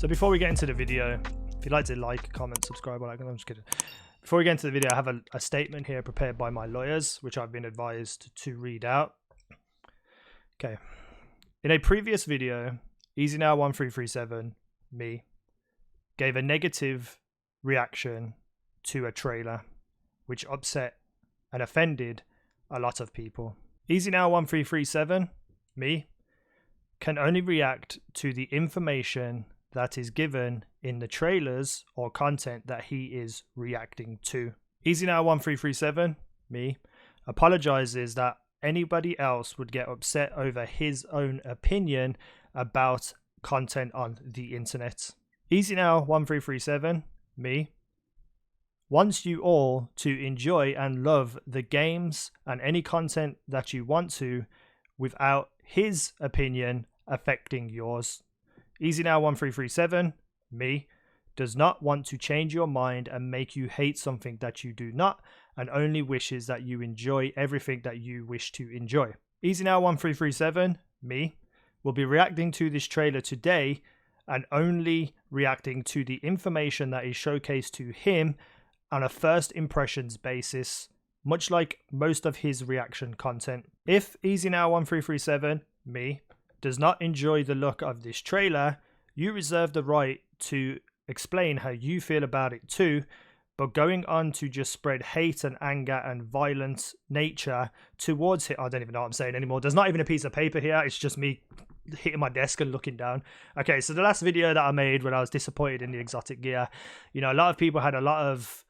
So before we get into the video, if you'd like to like, comment, subscribe, I'm just kidding. Before we get into the video, I have a statement here prepared by my lawyers, which I've been advised to read out. Okay. In a previous video, easynow1337, me, gave a negative reaction to a trailer, which upset and offended a lot of people. easynow1337, me, can only react to the information that is given in the trailers or content that he is reacting to. easynow1337, me, apologizes that anybody else would get upset over his own opinion about content on the internet. easynow1337, me, wants you all to enjoy and love the games and any content that you want to without his opinion affecting yours. easynow1337, me, does not want to change your mind and make you hate something that you do not, and only wishes that you enjoy everything that you wish to enjoy. easynow1337, me, will be reacting to this trailer today and only reacting to the information that is showcased to him on a first impressions basis, much like most of his reaction content. If easynow1337, me, does not enjoy the look of this trailer, you reserve the right to explain how you feel about it too, but going on to just spread hate and anger and violent nature towards it, I don't even know what I'm saying anymore. There's not even a piece of paper here, it's just me hitting my desk and looking down. Okay, so the last video that I made when I was disappointed in the exotic gear, you know, a lot of people had a lot of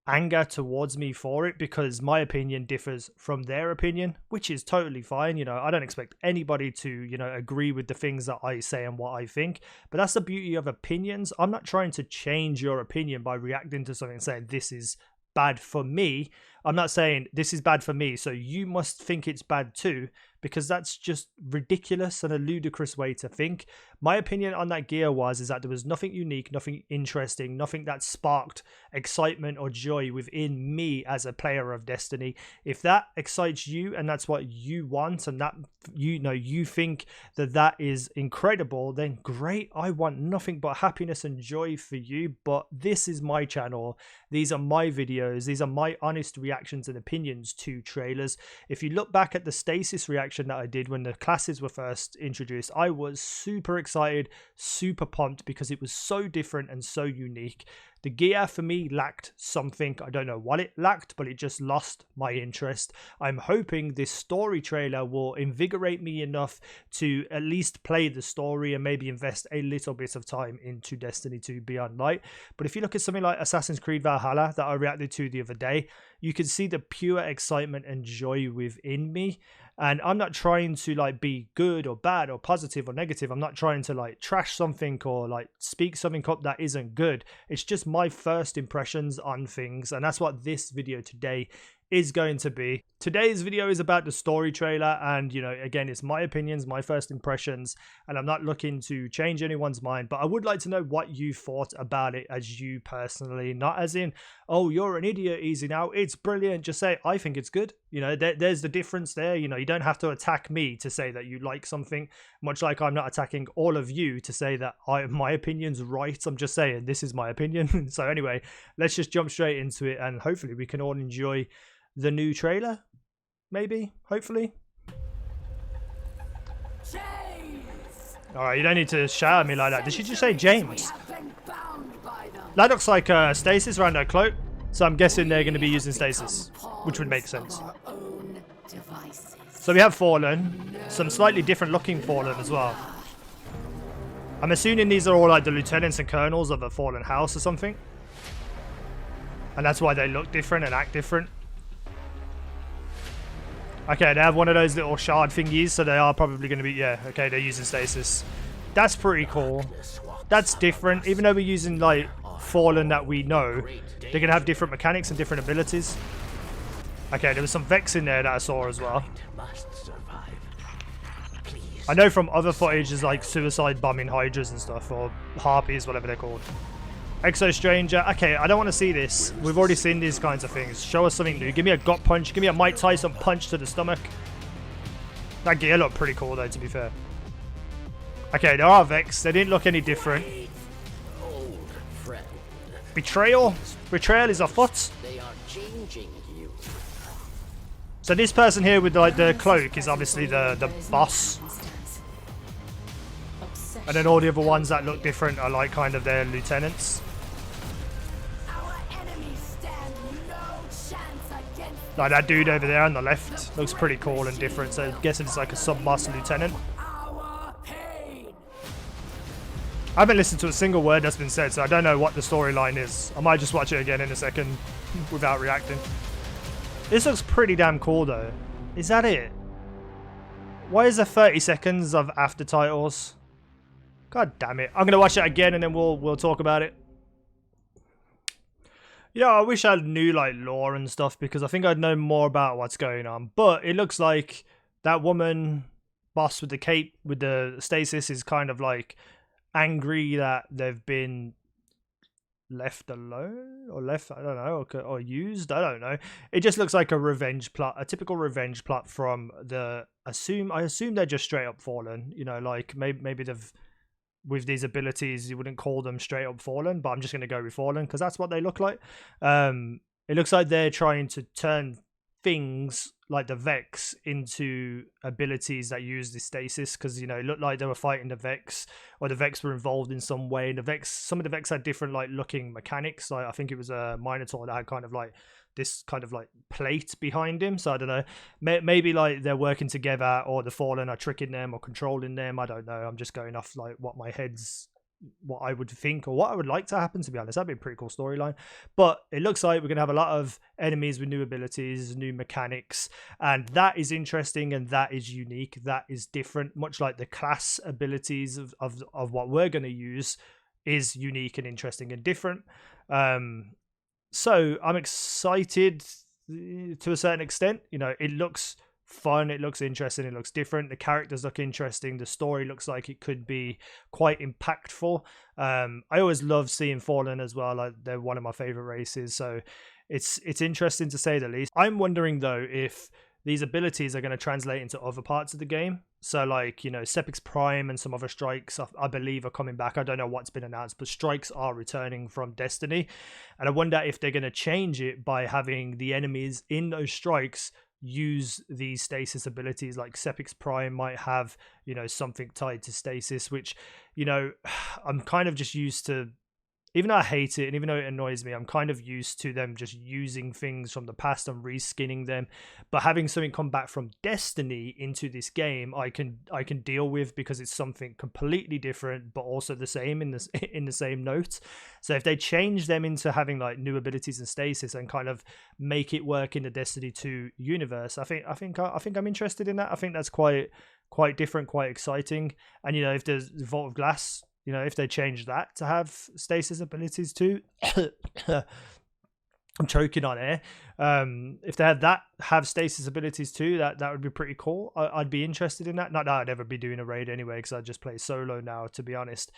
anger towards me for it because my opinion differs from their opinion, which is totally fine. You know, I don't expect anybody to, you know, agree with the things that I say and what I think, but that's the beauty of opinions. I'm not trying to change your opinion by reacting to something and saying this is bad for me. I'm not saying this is bad for me, so you must think it's bad too, because that's just ridiculous and a ludicrous way to think. My opinion on that gear is that there was nothing unique, nothing interesting, nothing that sparked excitement or joy within me as a player of Destiny. If that excites you and that's what you want, and that you think that is incredible, then great. I want nothing but happiness and joy for you, but this is my channel. These are my videos. These are my honest reactions and opinions to trailers. If you look back at the stasis reaction that I did when the classes were first introduced, I was super excited, super pumped because it was so different and so unique. The gear for me lacked something. I don't know what it lacked, but it just lost my interest. I'm hoping this story trailer will invigorate me enough to at least play the story and maybe invest a little bit of time into Destiny 2 Beyond Light. But if you look at something like Assassin's Creed Valhalla that I reacted to the other day, you can see the pure excitement and joy within me. And I'm not trying to like be good or bad or positive or negative. I'm not trying to like trash something or like speak something up that isn't good. It's just my first impressions on things, and that's what this video today is going to be. Today's video is about the story trailer, and you know, again, it's my opinions, my first impressions, and I'm not looking to change anyone's mind, but I would like to know what you thought about it as you personally, not as in, oh, you're an idiot, Easy Now, it's brilliant. Just say, I think it's good. You know, there's the difference there. You know, you don't have to attack me to say that you like something, much like I'm not attacking all of you to say that my opinion's right. I'm just saying this is my opinion. So anyway, let's just jump straight into it, and hopefully we can all enjoy the new trailer. Maybe, hopefully. Alright, you don't need to shout at me like that. Did she just say James? That looks like stasis around her cloak, so I'm guessing they're going to be using stasis, which would make sense. So we have Fallen, some slightly different looking Fallen as well. I'm assuming these are all like the lieutenants and colonels of a Fallen house or something, and that's why they look different and act different. Okay, they have one of those little shard thingies, so they are probably going to be, yeah, okay, they're using stasis. That's pretty cool. That's different. Even though we're using, like, Fallen that we know, they're going to have different mechanics and different abilities. Okay, there was some Vex in there that I saw as well. I know from other footage, there's, like, suicide bombing Hydras and stuff, or Harpies, whatever they're called. Exo Stranger. Okay, I don't want to see this. We've already seen these kinds of things. Show us something new. Give me a gut punch. Give me a Mike Tyson punch to the stomach. That gear looked pretty cool though, to be fair. Okay, there are Vex. They didn't look any different. Betrayal. Betrayal is afoot. They are changing you. So this person here with like the cloak is obviously the boss. And then all the other ones that look different are like kind of their lieutenants. Like that dude over there on the left looks pretty cool and different. So I'm guessing it's like a sub-boss lieutenant. I haven't listened to a single word that's been said, so I don't know what the storyline is. I might just watch it again in a second without reacting. This looks pretty damn cool though. Is that it? Why is there 30 seconds of after titles? God damn it. I'm gonna watch it again and then we'll talk about it. Yeah, I wish I knew like lore and stuff because I think I'd know more about what's going on. But it looks like that woman boss with the cape with the stasis is kind of like angry that they've been left alone or left, I don't know, or used, I don't know. It just looks like a revenge plot, a typical revenge plot from the I assume they're just straight up fallen, you know, like maybe they've with these abilities you wouldn't call them straight up fallen, but I'm just going to go with fallen because that's what they look like. It looks like they're trying to turn things like the Vex into abilities that use the stasis because, you know, it looked like they were fighting the Vex or the Vex were involved in some way. And the Vex, some of the Vex had different like looking mechanics. Like I think it was a Minotaur that had kind of like this kind of like plate behind him. So I don't know, maybe like they're working together or the Fallen are tricking them or controlling them. I don't know. I'm just going off like what I would think or what I would like to happen, to be honest. That'd be a pretty cool storyline. But it looks like we're going to have a lot of enemies with new abilities, new mechanics, and that is interesting and that is unique. That is different, much like the class abilities of what we're going to use is unique and interesting and different. So I'm excited to a certain extent. You know, it looks fun, it looks interesting, it looks different, the characters look interesting, the story looks like it could be quite impactful. I always love seeing Fallen as well, like they're one of my favorite races, so it's interesting to say the least. I'm wondering though if these abilities are going to translate into other parts of the game. So like, you know, Sepix Prime and some other strikes I believe are coming back. I don't know what's been announced, but strikes are returning from Destiny, and I wonder if they're going to change it by having the enemies in those strikes use these stasis abilities. Like Sepix Prime might have, you know, something tied to stasis, which, you know, I'm kind of just used to, even though I hate it and even though it annoys me, I'm kind of used to them just using things from the past and reskinning them. But having something come back from Destiny into this game, I can deal with because it's something completely different, but also the same in the same note. So if they change them into having like new abilities and stasis and kind of make it work in the Destiny 2 universe, I think I'm interested in that. I think that's quite different, quite exciting. And you know, if there's the Vault of Glass, you know, if they change that to have stasis abilities too, I'm choking on air. If they had that have stasis abilities too, that would be pretty cool. I'd be interested in that. Not that I'd ever be doing a raid anyway, because I just play solo now, to be honest.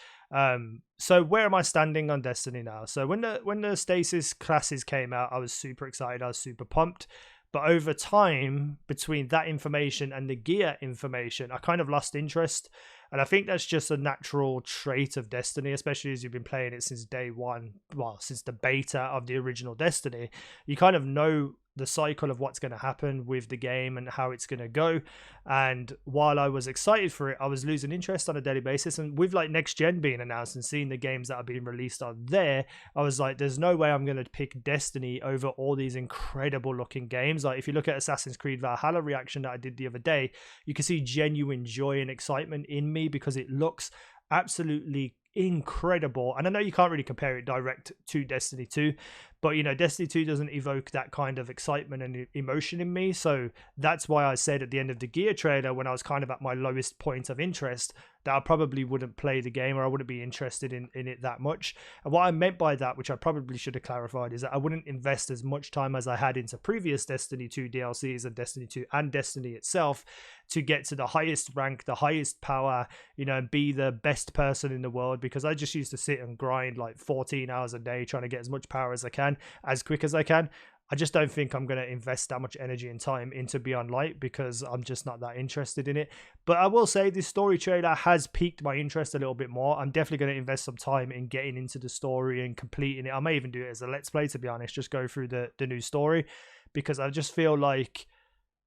So where am I standing on Destiny now? So when the stasis classes came out, I was super excited. I was super pumped. But over time, between that information and the gear information, I kind of lost interest. And I think that's just a natural trait of Destiny, especially as you've been playing it since day one, well, since the beta of the original Destiny. You kind of know the cycle of what's going to happen with the game and how it's going to go. And while I was excited for it, I was losing interest on a daily basis. And with like next gen being announced and seeing the games that are being released on there, I was like, there's no way I'm going to pick Destiny over all these incredible looking games. Like if you look at Assassin's Creed Valhalla reaction that I did the other day, you can see genuine joy and excitement in me because it looks absolutely incredible. And I know you can't really compare it direct to Destiny 2, but you know, Destiny 2 doesn't evoke that kind of excitement and emotion in me. So that's why I said at the end of the gear trailer, when I was kind of at my lowest point of interest, that I probably wouldn't play the game, or I wouldn't be interested in it that much. And what I meant by that, which I probably should have clarified, is that I wouldn't invest as much time as I had into previous Destiny 2 DLCs and Destiny 2 and Destiny itself to get to the highest rank, the highest power, you know, and be the best person in the world, because I just used to sit and grind like 14 hours a day trying to get as much power as I can, as quick as I can. I just don't think I'm going to invest that much energy and time into Beyond Light because I'm just not that interested in it. But I will say this story trailer has piqued my interest a little bit more. I'm definitely going to invest some time in getting into the story and completing it. I may even do it as a Let's Play, to be honest, just go through the new story, because I just feel like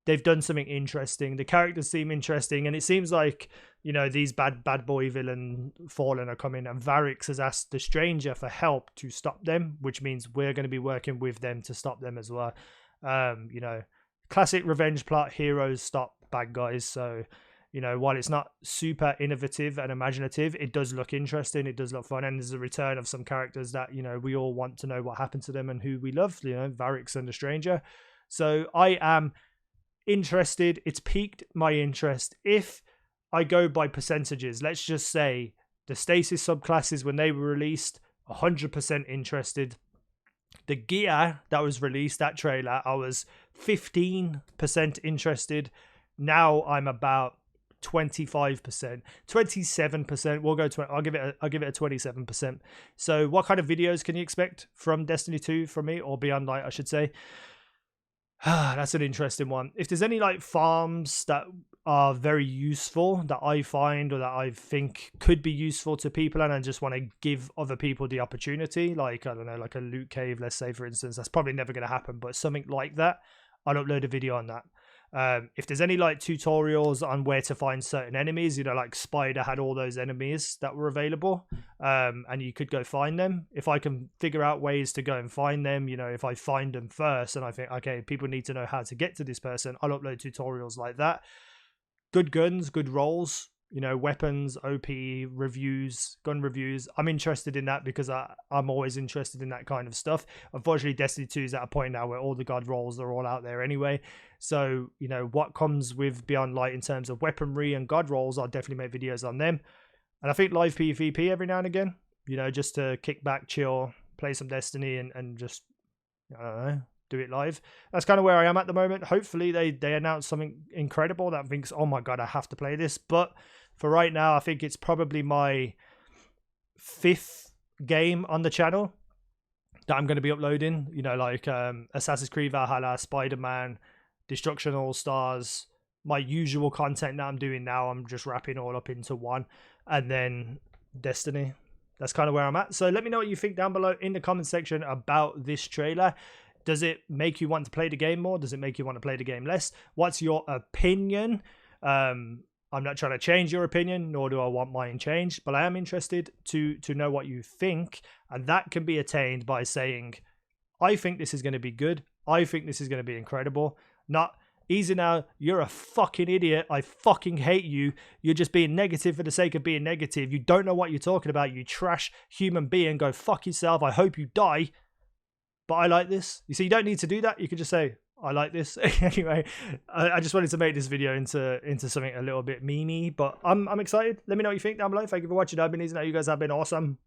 they've done something interesting. The characters seem interesting, and it seems like, you know, these bad boy villain Fallen are coming, and Varix has asked the Stranger for help to stop them, which means we're going to be working with them to stop them as well. You know, classic revenge plot, heroes stop bad guys. So, you know, while it's not super innovative and imaginative, it does look interesting, it does look fun, and there's a return of some characters that, you know, we all want to know what happened to them and who we love, you know, Varix and the Stranger. So I am interested. It's piqued my interest. If I go by percentages, let's just say the stasis subclasses when they were released, 100% interested. The gear that was released, that trailer, I was 15% interested. Now I'm about 25%, 27%. We'll go to, I'll give it a 27%. So what kind of videos can you expect from Destiny 2 from me, or Beyond Light I should say? That's an interesting one. If there's any like farms that are very useful that I find or that I think could be useful to people, and I just want to give other people the opportunity, like, I don't know, like a loot cave, let's say, for instance, that's probably never going to happen, but something like that, I'll upload a video on that. If there's any like tutorials on where to find certain enemies, you know, like Spider had all those enemies that were available, and you could go find them. If I can figure out ways to go and find them, you know, if I find them first and I think, okay, people need to know how to get to this person, I'll upload tutorials like that. Good guns, good rolls, you know, weapons, OP reviews, gun reviews. I'm interested in that because I'm always interested in that kind of stuff. Unfortunately, Destiny 2 is at a point now where all the god rolls are all out there anyway. So, you know, what comes with Beyond Light in terms of weaponry and god rolls, I'll definitely make videos on them. And I think live PvP every now and again, you know, just to kick back, chill, play some Destiny and just, I don't know, do it live. That's kind of where I am at the moment. Hopefully they announce something incredible that thinks, oh my god, I have to play this. But for right now, I think it's probably my 5th game on the channel that I'm going to be uploading. You know, like Assassin's Creed Valhalla, Spider-Man, Destruction All-Stars, my usual content that I'm doing now. I'm just wrapping all up into one, and then Destiny. That's kind of where I'm at. So let me know what you think down below in the comment section about this trailer. Does it make you want to play the game more? Does it make you want to play the game less? What's your opinion? I'm not trying to change your opinion, nor do I want mine changed, but I am interested to know what you think, and that can be attained by saying, I think this is going to be good. I think this is going to be incredible. Not, easynow, you're a fucking idiot. I fucking hate you. You're just being negative for the sake of being negative. You don't know what you're talking about. You trash human being. Go fuck yourself. I hope you die. But I like this. You see, you don't need to do that. You can just say, I like this. Anyway, I just wanted to make this video into something a little bit memey, but I'm excited. Let me know what you think down below. Thank you for watching. I've been easynow. You guys have been awesome.